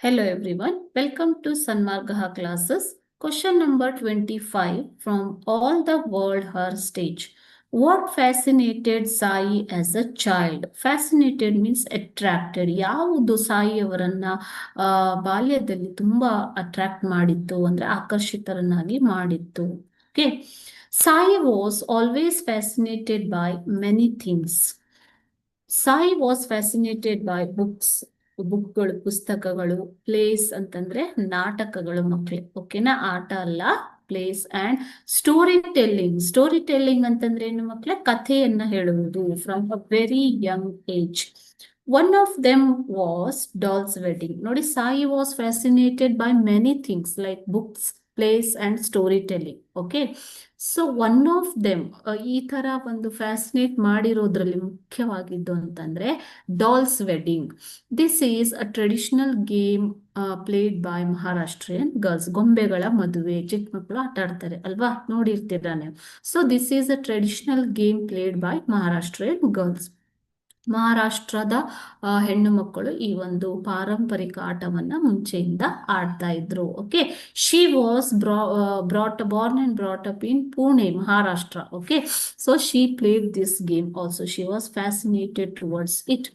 Hello everyone, welcome to Sanmargaha classes. Question number 25 from All the World Her Stage. What fascinated Sai as a child? Fascinated means attracted. ಯಾವುದು ಸಾಯಿ ಅವರನ್ನ ಬಾಲ್ಯದಲ್ಲಿ ತುಂಬಾ attract ಮಾಡಿತ್ತು ಅಂದ್ರೆ ಆಕರ್ಷಿತರನ್ನಾಗಿ ಮಾಡಿತ್ತು. Okay, Sai was always fascinated by many things. Sai was fascinated by ಬುಕ್ಗಳು, ಪುಸ್ತಕಗಳು, place ಅಂತಂದ್ರೆ ನಾಟಕಗಳು ಮಕ್ಕಳೇ. ಓಕೆನಾ, ಆಟ ಅಲ್ಲ, ಪ್ಲೇಸ್ ಅಂಡ್ ಸ್ಟೋರಿ ಟೆಲ್ಲಿಂಗ್ ಅಂತಂದ್ರೆ ಏನು ಮಕ್ಕಳೇ? ಕಥೆಯನ್ನ ಹೇಳುವುದು from a very young age. One of them was dolls wedding. ನೋಡಿ, Sai was fascinated by many things like books, place and story telling. Okay, so one of them, ಈ ತರ ಒಂದು fascinate ಮಾಡಿರೋದ್ರಲ್ಲಿ ಮುಖ್ಯವಾಗಿದ್ದು ಅಂತಂದ್ರೆ dolls wedding. This is a traditional game played by Maharashtrian girls. ಗೊಂಬೆಗಳ ಮದುವೆ, ಚಿಕ್ಕ ಮಕ್ಕಳು ಆಟ ಆಡ್ತಾರೆ ಅಲ್ವಾ, ನೋಡಿರ್ತೀರ ನೀವು. So this is a traditional game played by Maharashtrian girls. ಮಹಾರಾಷ್ಟ್ರದ ಹೆಣ್ಣು ಮಕ್ಕಳು ಈ ಒಂದು ಪಾರಂಪರಿಕ ಆಟವನ್ನ ಮುಂಚೆಯಿಂದ ಆಡ್ತಾ ಇದ್ರು. Okay, she was born and brought up in Pune, Maharashtra. Okay, so she played this game also. She was fascinated towards it.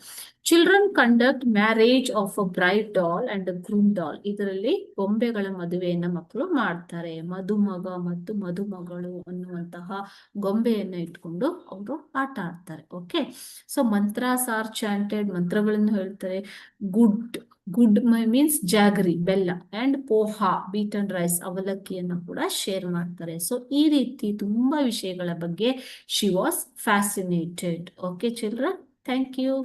Children conduct marriage of a bride doll and a groom doll. ಇದರಲ್ಲಿ ಗೊಂಬೆಗಳ ಮದುವೆಯನ್ನ ಮಕ್ಕಳು ಮಾಡ್ತಾರೆ. ಮದುಮಗ ಮತ್ತು ಮದುಮಗಳು ಅನ್ನುವಂತಹ ಗೊಂಬೆಯನ್ನ ಇಟ್ಕೊಂಡು ಅವರು ಆಟ ಆಡ್ತಾರೆ. ಓಕೆ, ಸೊ ಮಂತ್ರಾಸ್ ಆರ್ ಚಾಂಟೆಡ್, ಮಂತ್ರಗಳನ್ನು ಹೇಳ್ತಾರೆ. ಗುಡ್ ಮೀನ್ಸ್ ಜಾಗರಿ, ಬೆಲ್ಲ, ಅಂಡ್ ಪೋಹಾ, ಬೀಟನ್ ರೈಸ್, ಅವಲಕ್ಕಿಯನ್ನು ಕೂಡ ಶೇರ್ ಮಾಡ್ತಾರೆ. ಸೊ ಈ ರೀತಿ ತುಂಬಾ ವಿಷಯಗಳ ಬಗ್ಗೆ she was fascinated. Okay children, thank you.